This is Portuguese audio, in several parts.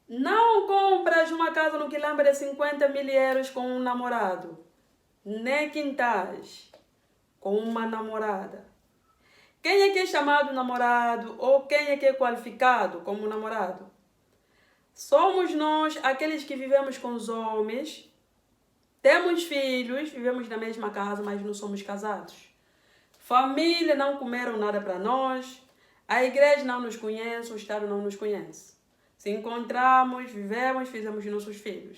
Não compras uma casa no Quilamba de 50 mil euros com um namorado, nem quintais com uma namorada. Quem é que é chamado namorado ou quem é que é qualificado como namorado? Somos nós, aqueles que vivemos com os homens, temos filhos, vivemos na mesma casa, mas não somos casados. Família não comeram nada para nós, a igreja não nos conhece, o Estado não nos conhece. Se encontramos, vivemos, fizemos nossos filhos.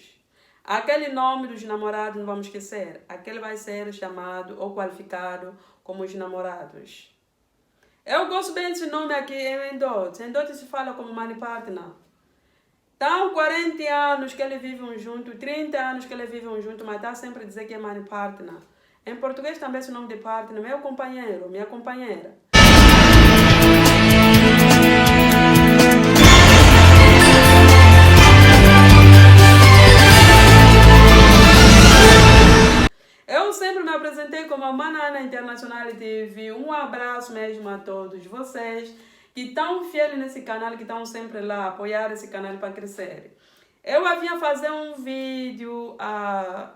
Aquele nome dos namorados não vamos esquecer. Aquele vai ser chamado ou qualificado como os namorados. Eu gosto bem desse nome aqui em Endote. Endote se fala como money partner. Então, 40 anos que eles vivem junto, 30 anos que eles vivem junto, mas está sempre a dizer que é money partner. Em português também esse nome de partner, meu companheiro, minha companheira. Eu sempre me apresentei como a Manana Internacional TV. Um abraço mesmo a todos vocês que estão fiéis nesse canal, que estão sempre lá apoiar esse canal para crescer. Eu havia fazer um vídeo há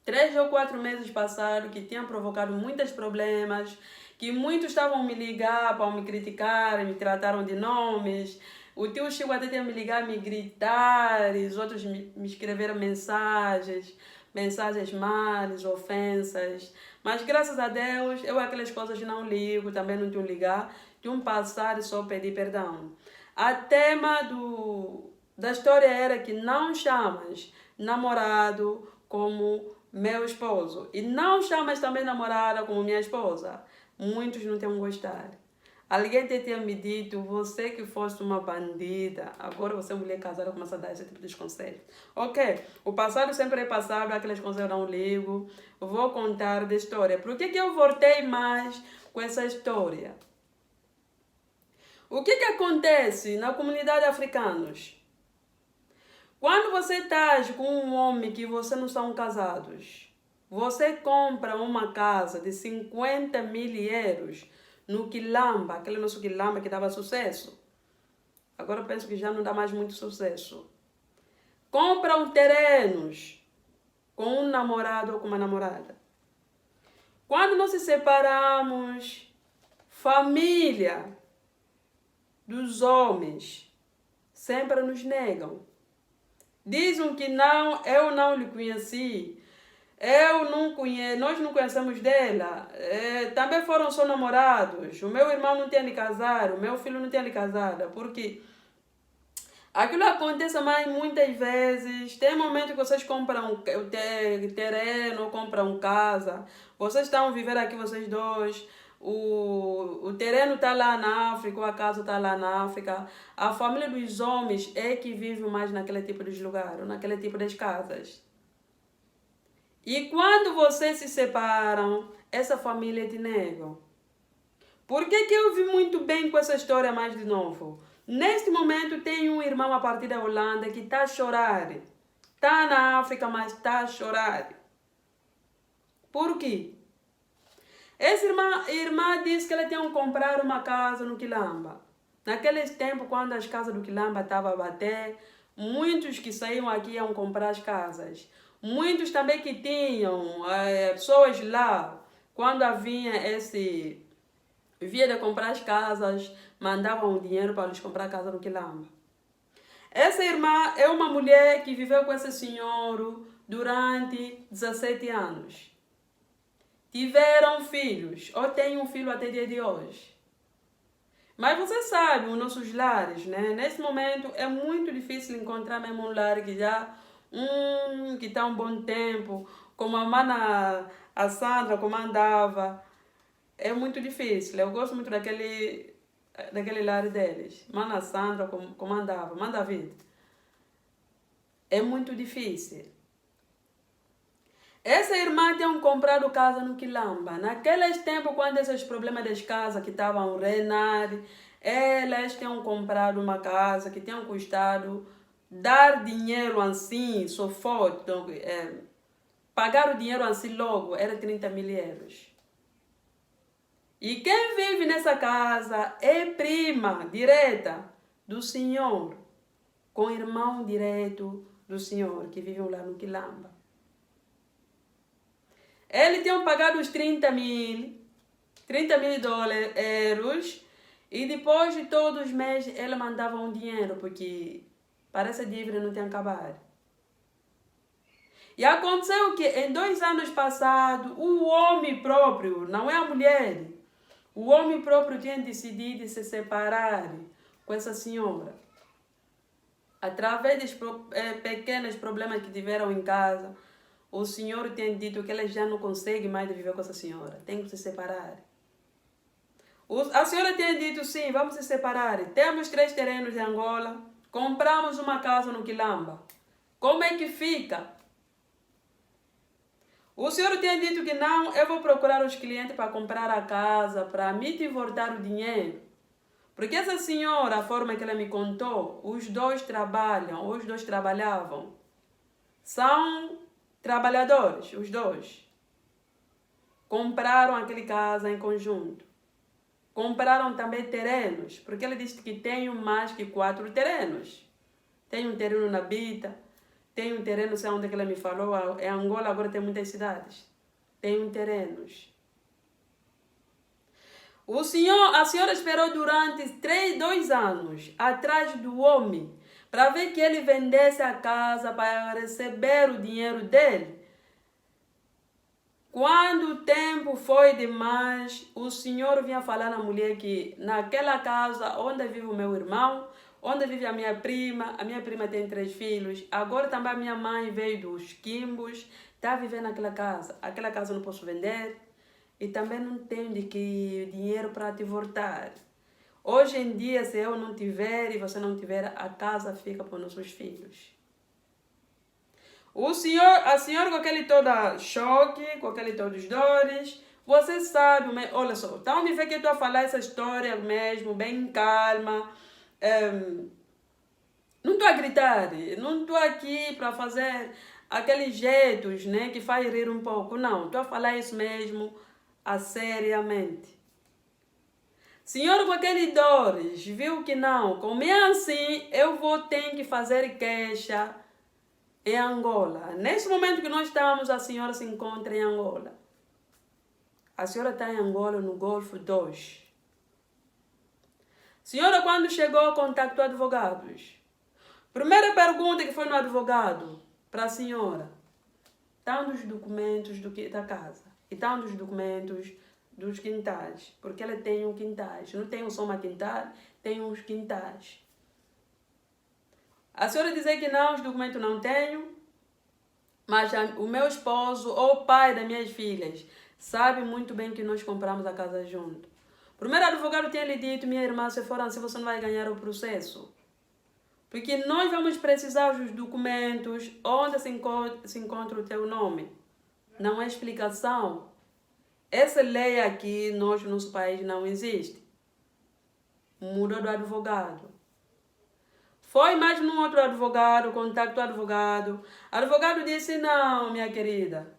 3 ou 4 meses passados que tinha provocado muitos problemas, que muitos estavam a me ligar para me criticar, me trataram de nomes. O tio Chico até tinha me ligar, me gritar, e os outros me escreveram mensagens males, ofensas. Mas graças a Deus, eu aquelas coisas não ligo, também não tenho ligar, tenho passar e só pedir perdão. A tema da história era que não chamas namorado como meu esposo e não chamas também namorada como minha esposa. Muitos não têm gostado. Alguém tinha me dito, você que fosse uma bandida, agora você é mulher casada, começa a dar esse tipo de conselhos. Ok, o passado sempre é passado, aqueles conselhos eu não ligo. Vou contar da história. Por que eu voltei mais com essa história? O que acontece na comunidade africana? Quando você está com um homem que você não são casados, você compra uma casa de 50 mil euros no Quilamba, aquele nosso Quilamba que dava sucesso. Agora eu penso que já não dá mais muito sucesso. Compram terrenos com um namorado ou com uma namorada. Quando nós se separamos, família dos homens sempre nos negam. Dizem que não, eu não lhe conheci. Eu não conheço, nós não conhecemos dela. Também foram só namorados. O meu irmão não tinha lhe casado, o meu filho não tinha lhe casado. Porque aquilo acontece mais muitas vezes. Tem momentos que vocês compram terreno, compram casa. Vocês estão a viver aqui, vocês dois. O terreno está lá na África, a casa está lá na África. A família dos homens é que vive mais naquele tipo de lugar, naquele tipo de casas. E quando vocês se separam, essa família te nega. Por que eu vi muito bem com essa história mais de novo? Neste momento tem um irmão a partir da Holanda que está a chorar. Está na África, mas está a chorar. Por quê? Essa irmã disse que ela tinha que comprar uma casa no Quilamba. Naquele tempo, quando as casas do Quilamba estavam a bater, muitos que saíam aqui iam comprar as casas. Muitos também que tinham pessoas lá, quando havia via de comprar as casas, mandavam o dinheiro para eles comprar a casa no Quilamba. Essa irmã é uma mulher que viveu com esse senhor durante 17 anos. Tiveram filhos, ou tem um filho até dia de hoje. Mas você sabe, os nossos lares, né? Nesse momento é muito difícil encontrar mesmo um lar que já que está um bom tempo, como a mana, a Sandra comandava. É muito difícil. Eu gosto muito daquele lar deles. Mana Sandra comandava, manda vida. É muito difícil. Essa irmã tinha comprado casa no Quilamba. Naqueles tempos, quando esses problemas das casas que estavam a reinar, elas tinham comprado uma casa que tinham custado dar dinheiro assim, só forte. Então, pagar o dinheiro assim logo era 30 mil euros. E quem vive nessa casa é prima direta do senhor. com o irmão direto do senhor, que vive lá no Quilamba. Eles tinham pagado os 30 mil euros, e depois de todos os meses ele mandava um dinheiro, porque parece que a dívida não tinha acabado. E aconteceu que em 2 anos passados, o homem próprio, não é a mulher, o homem próprio tinha decidido se separar com essa senhora. Através dos pequenos problemas que tiveram em casa, o senhor tem dito que ele já não consegue mais viver com essa senhora. Tem que se separar. A senhora tem dito, sim, vamos se separar. Temos 3 terrenos em Angola. Compramos uma casa no Quilamba. Como é que fica? O senhor tem dito que não, eu vou procurar os clientes para comprar a casa, para me voltar o dinheiro. Porque essa senhora, a forma que ela me contou, os dois trabalhavam. São trabalhadores, os dois. Compraram aquela casa em conjunto. Compraram também terrenos, porque ela disse que tem mais que 4 terrenos. Tem um terreno na Bita, tem um terreno, sei onde que ela me falou, em Angola agora tem muitas cidades. Tem terrenos. A senhora esperou durante 2 anos atrás do homem para ver que ele vendesse a casa para receber o dinheiro dele. Quando o tempo foi demais, o senhor vinha falar na mulher que naquela casa onde vive o meu irmão, onde vive a minha prima tem 3 filhos, agora também a minha mãe veio dos Quimbos, está vivendo naquela casa. Aquela casa eu não posso vender e também não tenho dinheiro para te voltar. Hoje em dia, se eu não tiver e você não tiver, a casa fica para os nossos filhos. A senhora com aquele todo choque, com aquele todos dores, você sabe, olha só, então me vê que eu estou a falar essa história mesmo, bem calma. Não estou a gritar, não estou aqui para fazer aqueles jeitos, né, que faz rir um pouco, não. Estou a falar isso mesmo, seriamente. Senhor com aqueles dores, viu que não, como é assim, eu vou ter que fazer queixa em Angola. Nesse momento que nós estamos, a senhora se encontra em Angola. A senhora está em Angola, no Golfo 2. Senhora, quando chegou, contactou advogados. Primeira pergunta que foi no advogado para a senhora: estão os documentos da casa e estão os documentos dos quintais, porque ela tem quintais, não tem só uma quintal, tem uns quintais. A senhora dizer que não, os documentos não tenho, mas o meu esposo ou o pai das minhas filhas sabe muito bem que nós compramos a casa junto. Primeiro advogado tinha lhe dito: minha irmã, se for assim, você não vai ganhar o processo. Porque nós vamos precisar dos documentos onde se encontra o teu nome. Não é explicação. Essa lei aqui, no nosso país, não existe. Mudou do advogado. Foi mais num outro advogado, contactou o advogado. O advogado disse: não, minha querida,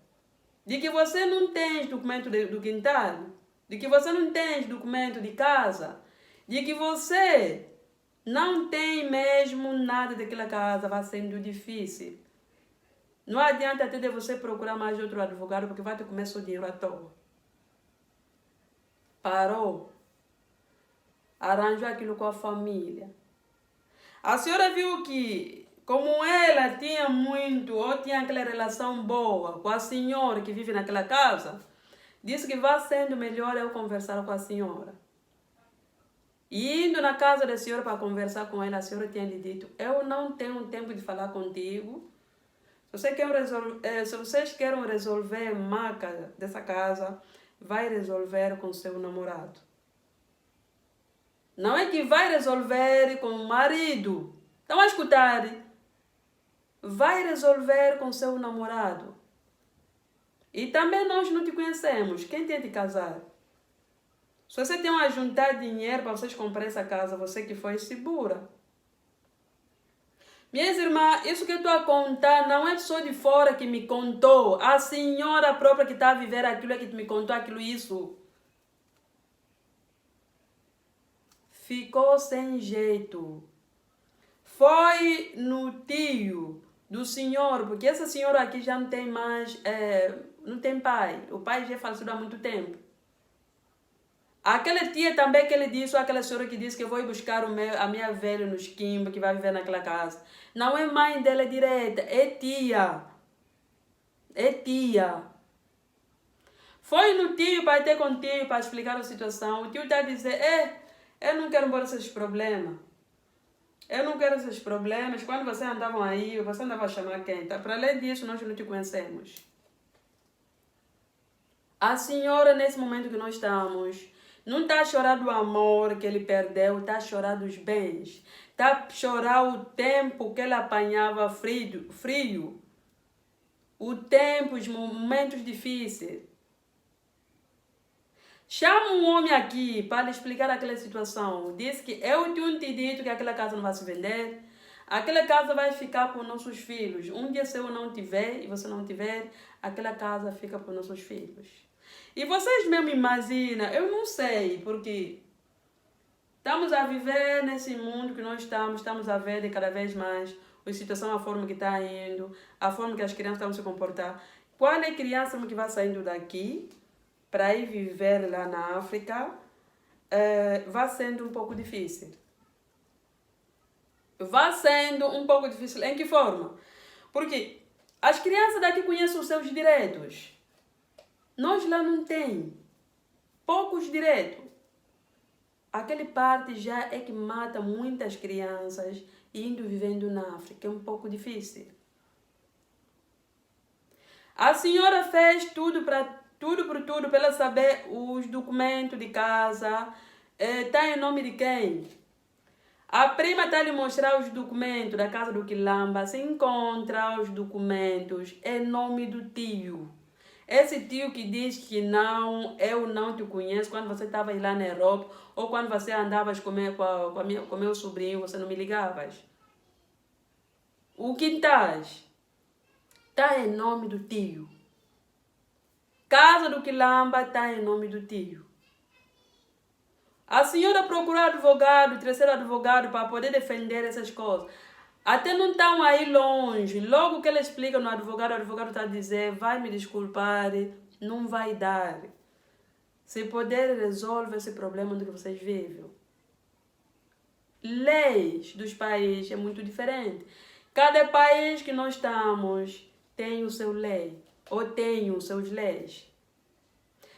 de que você não tem documento do quintal, de que você não tem documento de casa, de que você não tem mesmo nada daquela casa, vai sendo difícil. Não adianta até de você procurar mais outro advogado, porque vai te comer seu dinheiro à toa. Parou. Arranjou aquilo com a família. A senhora viu que, como ela tinha ou tinha aquela relação boa com a senhora que vive naquela casa, disse que vai sendo melhor eu conversar com a senhora. E indo na casa da senhora para conversar com ela, a senhora tinha lhe dito: eu não tenho tempo de falar contigo. Se vocês querem resolver a marca dessa casa, vai resolver com seu namorado. Não é que vai resolver com o marido. Estão a escutar? Vai resolver com seu namorado. E também nós não te conhecemos. Quem tem de casar? Se você tem a juntar dinheiro para vocês comprar essa casa, você que foi, segura. Minhas irmãs, isso que eu estou a contar não é só de fora que me contou. A senhora própria que está a viver aquilo é que me contou isso. Ficou sem jeito. Foi no tio do senhor, porque essa senhora aqui já não tem mais, não tem pai. O pai já faleceu há muito tempo. Aquela tia também que ele disse, ou aquela senhora que disse que eu vou ir buscar a minha velha no esquimbo, que vai viver naquela casa. Não é mãe dela direta, é tia. É tia. Foi no tio para ter com o tio para explicar a situação. O tio está a dizer, eu não quero embora esses problemas. Eu não quero esses problemas. Quando vocês andavam aí, você andava a chamar quem? Tá? Para além disso, nós não te conhecemos. A senhora, nesse momento que nós estamos, não está a chorar do amor que ele perdeu, está a chorar dos bens. Está a chorar o tempo que ele apanhava frio. O tempo, os momentos difíceis. Chama um homem aqui para lhe explicar aquela situação. Diz que eu tinha te dito que aquela casa não vai se vender. Aquela casa vai ficar para os nossos filhos. Um dia se eu não tiver e você não tiver, aquela casa fica para os nossos filhos. E vocês mesmo imaginam, eu não sei, porque estamos a viver nesse mundo que nós estamos a ver de cada vez mais a situação, a forma que está indo, a forma que as crianças estão se comportar. Qual é a criança que vai saindo daqui para ir viver lá na África, vai sendo um pouco difícil. Vai sendo um pouco difícil. Em que forma? Porque as crianças daqui conhecem os seus direitos. Nós lá não tem. Poucos direitos. Aquele parte já é que mata muitas crianças indo vivendo na África. É um pouco difícil. A senhora fez tudo para ela saber os documentos de casa. Está em nome de quem? A prima está a lhe mostrar os documentos da casa do Quilamba. Se encontra os documentos em nome do tio. Esse tio que diz que não, eu não te conheço quando você estava lá na Europa ou quando você andavas com meu sobrinho, você não me ligavas. O quintais está em nome do tio. Casa do Quilamba está em nome do tio. A senhora procurou advogado, terceiro advogado, para poder defender essas coisas. Até não estão aí longe. Logo que ela explica no advogado, o advogado está a dizer, vai me desculpar, não vai dar. Se puder, resolve esse problema do que vocês vivem. Leis dos países é muito diferente. Cada país que nós estamos tem o seu lei, ou tem os seus leis.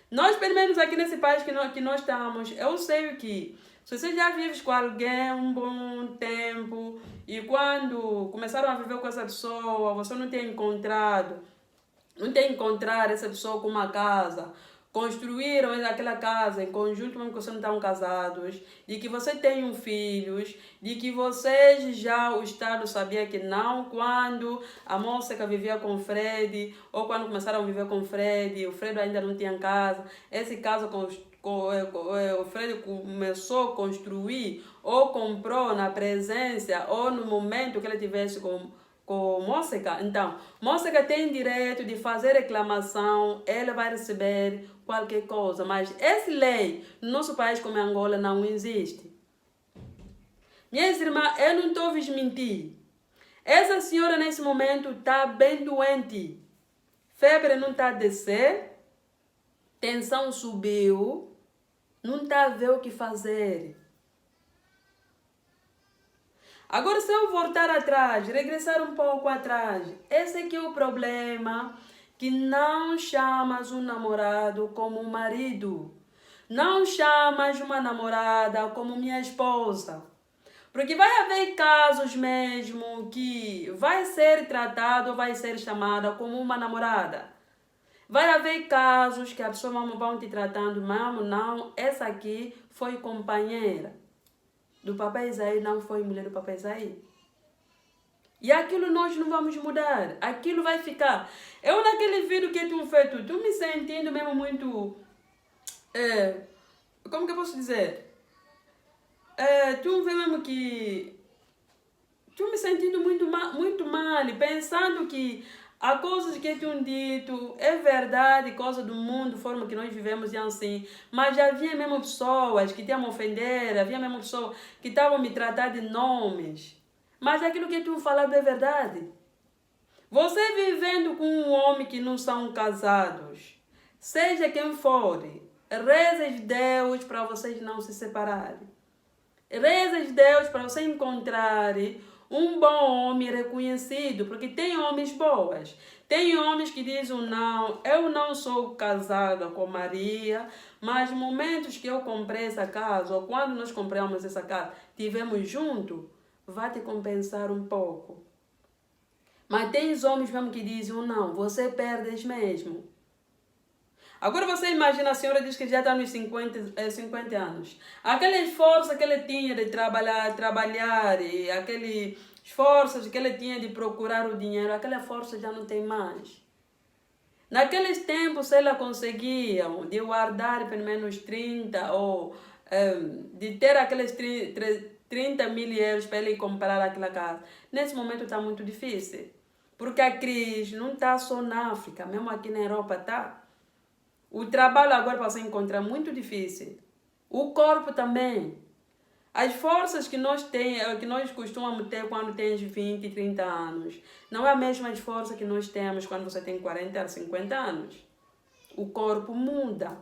Nós, pelo menos aqui nesse país que nós estamos, eu sei que se você já vive com alguém um bom tempo e quando começaram a viver com essa pessoa, você não tem encontrado essa pessoa com uma casa, construíram aquela casa em conjunto, mesmo que vocês não estão casados, de que você tem filhos, de que vocês já, o Estado sabia que não, quando a moça que vivia com o Fred, ou quando começaram a viver com o Fred ainda não tinha casa, esse caso o Fred começou a construir, ou comprou na presença, ou no momento que ele tivesse com Móseca. Então, Móseca tem direito de fazer reclamação, ela vai receber qualquer coisa, mas essa lei no nosso país como Angola não existe. Minhas irmãs, eu não estou a mentir. Essa senhora nesse momento está bem doente. Febre não está a descer, tensão subiu, não está a ver o que fazer. Agora, se eu voltar atrás, regressar um pouco atrás, esse aqui é o problema, que não chamas um namorado como um marido. Não chamas uma namorada como minha esposa. Porque vai haver casos mesmo que vai ser tratado, vai ser chamada como uma namorada. Vai haver casos que a pessoa vão te tratando, não, essa aqui foi companheira do papai Isaí, não foi mulher do papai Isaí. E aquilo nós não vamos mudar. Aquilo vai ficar. Eu naquele vídeo que tu fez, tu me sentindo mesmo muito... como que eu posso dizer? Tu vê mesmo que... Tu me sentindo muito mal, pensando que há coisas que tu dito é verdade, coisa do mundo, forma que nós vivemos e assim. Mas já havia mesmo pessoas que te iam ofender, havia mesmo pessoas que estavam me tratar de nomes. Mas aquilo que tu falado é verdade. Você vivendo com um homem que não são casados, seja quem for, reza a Deus para vocês não se separarem. Reza a Deus para você encontrar um bom homem reconhecido, porque tem homens boas. Tem homens que dizem não, eu não sou casada com Maria, mas momentos que eu comprei essa casa, ou quando nós compramos essa casa, tivemos junto, vai te compensar um pouco. Mas tem os homens mesmo que dizem não, você perdes mesmo. Agora você imagina, a senhora diz que já está nos 50 anos. Aquele esforço que ele tinha de trabalhar, e aquele esforço que ele tinha de procurar o dinheiro, aquela força já não tem mais. Naqueles tempos, ela conseguia de guardar pelo menos 30 ou de ter aqueles 30 mil euros para ele comprar aquela casa. Nesse momento está muito difícil. Porque a crise não está só na África, mesmo aqui na Europa está. O trabalho agora para se encontrar muito difícil. O corpo também. As forças que nós costumamos ter quando temos 20, 30 anos, não é a mesma força que nós temos quando você tem 40, 50 anos. O corpo muda.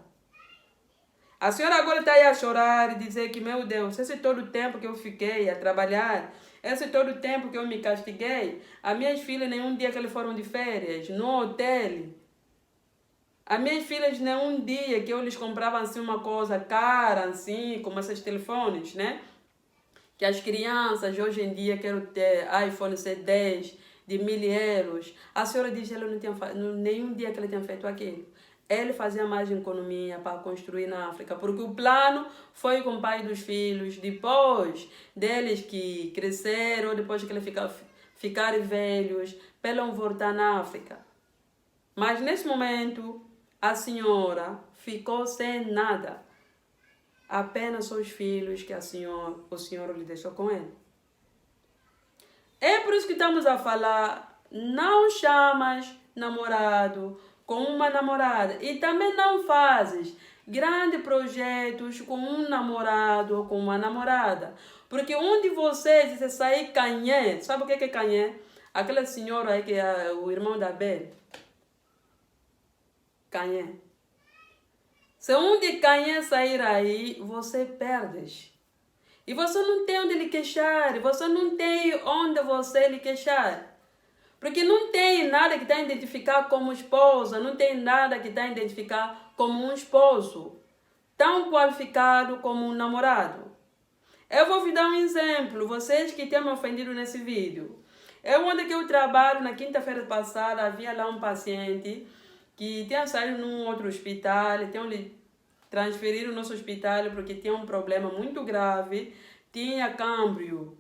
A senhora agora está aí a chorar e dizer que, meu Deus, esse todo o tempo que eu fiquei a trabalhar, esse todo o tempo que eu me castiguei, as minhas filhas, nenhum dia que elas foram de férias, no hotel. As minhas filhas, nenhum dia que eu lhes comprava assim uma coisa cara, assim, como esses telefones, né? Que as crianças hoje em dia querem ter iPhone C10 de 1.000 euros. A senhora diz que ela não tinha nenhum dia que ela tinha feito aquilo. Ele fazia mais economia para construir na África, porque o plano foi com o pai dos filhos, depois deles que cresceram, depois que eles ficarem velhos, para eles voltar na África. Mas nesse momento, a senhora ficou sem nada. Apenas os filhos que o senhor lhe deixou com ele. É por isso que estamos a falar, não chamas namorado com uma namorada. E também não fazes grandes projetos com um namorado ou com uma namorada. Porque um de vocês, se sair canhê, sabe o que é canhê? Aquela senhora aí que é o irmão da Bel. Canhê. Se um de canhê sair aí, você perde. E você não tem onde lhe queixar. Você não tem onde você lhe queixar. Porque não tem nada que está a identificar como esposa, não tem nada que está a identificar como um esposo, tão qualificado como um namorado. Eu vou vos dar um exemplo, vocês que têm me ofendido nesse vídeo. Onde eu trabalho, na quinta-feira passada, havia lá um paciente que tinha saído num outro hospital, tinham lhe transferido no nosso hospital porque tinha um problema muito grave, tinha câmbio.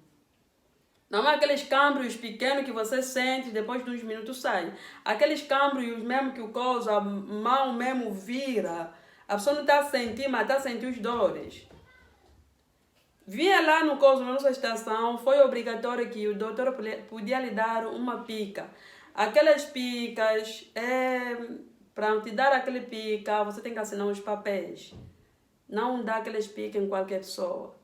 Não é aqueles câmbrios pequenos que você sente depois de uns minutos sai. Aqueles câmbrios mesmo que a mão mesmo vira. A pessoa não está a sentir, mas está a sentir os dores. Vinha lá no coso, na nossa estação, foi obrigatório que o doutor podia lhe dar uma pica. Aquelas picas, para te dar aquele pica, você tem que assinar os papéis. Não dá aqueles picas em qualquer pessoa.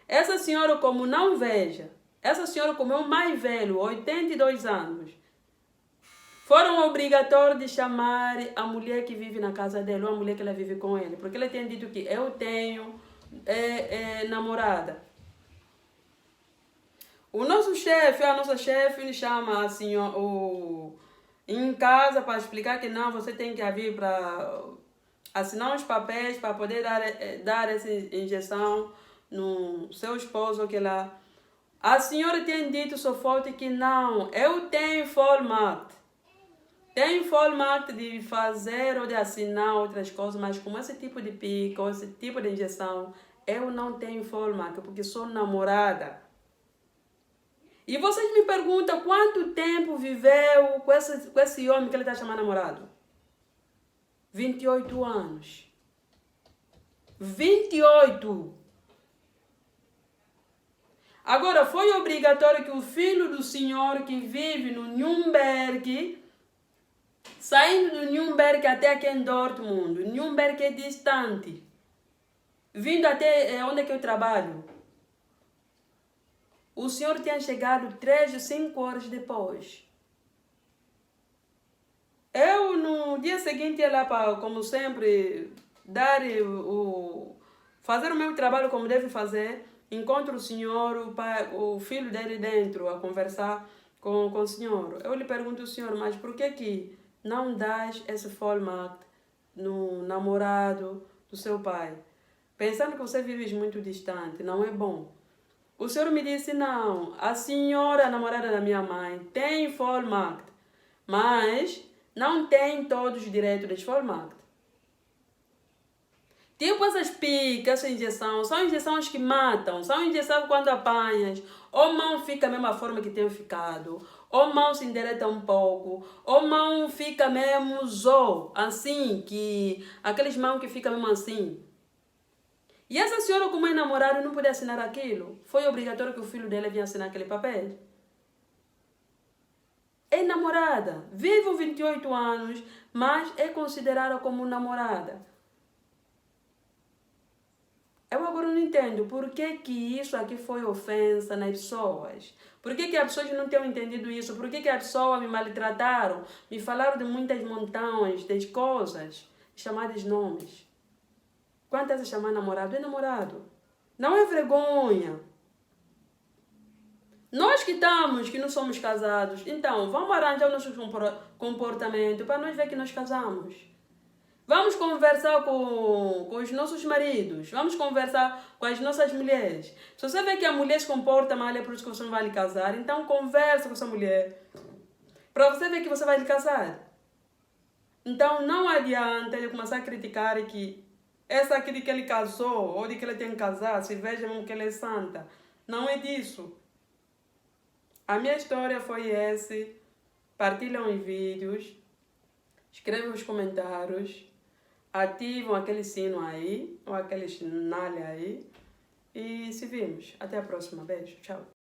Essa senhora, como não veja, essa senhora, como é o mais velho, 82 anos, foram obrigatórios de chamar a mulher que vive na casa dele, ou a mulher que ela vive com ele, porque ele tem dito que eu tenho namorada. O nosso chefe, a nossa chefe, ele chama a senhora em casa para explicar que não, você tem que vir para assinar os papéis para poder dar essa injeção no seu esposo que lá. A senhora tem dito só forte que não, eu tenho formato. Tenho formato de fazer ou de assinar outras coisas, mas com esse tipo de pica ou esse tipo de injeção, eu não tenho formato, porque sou namorada. E vocês me perguntam quanto tempo viveu com esse homem que ele está chamando namorado? 28 anos. 28! Agora, foi obrigatório que o filho do senhor que vive no Nuremberg, saindo do Nuremberg até aqui em Dortmund, Nuremberg é distante, vindo até onde é que eu trabalho, o senhor tinha chegado 3 ou 5 horas depois. Eu, no dia seguinte, ia lá para, como sempre, fazer o meu trabalho como deve fazer. Encontro o senhor, o filho dele dentro, a conversar com o senhor. Eu lhe pergunto ao senhor, mas por que não dás esse Vollmacht no namorado do seu pai? Pensando que você vive muito distante, não é bom. O senhor me disse, não, a senhora, a namorada da minha mãe, tem Vollmacht, mas não tem todos os direitos de Vollmacht. Tipo essas picas, essa injeção, são injeções que matam, são injeções quando apanhas, ou mão fica da mesma forma que tem ficado, ou mão se endireita um pouco, ou mão fica mesmo assim, que aqueles mãos que ficam mesmo assim. E essa senhora, como é namorada, não podia assinar aquilo. Foi obrigatório que o filho dela vinha assinar aquele papel. É namorada, vive 28 anos, mas é considerada como namorada. Eu agora não entendo por que isso aqui foi ofensa nas pessoas. Por que as pessoas não têm entendido isso? Por que as pessoas me maltrataram? Me falaram de muitas montanhas, de coisas, chamadas nomes. Quantas se chamam namorado? É namorado. Não é vergonha. Nós que estamos, que não somos casados, então vamos arranjar o nosso comportamento para nós ver que nós casamos. Vamos conversar com os nossos maridos. Vamos conversar com as nossas mulheres. Se você vê que a mulher se comporta mal, é por isso que você não vai lhe casar. Então conversa com essa mulher. Para você ver que você vai lhe casar. Então não adianta ele começar a criticar que essa aqui de que ele casou, ou de que ele tem que casar, se veja mesmo que ele é santa. Não é disso. A minha história foi essa. Partilham os vídeos. Escrevam os comentários. Ativam aquele sino aí, ou aquele sinal aí. E se vimos. Até a próxima. Beijo. Tchau.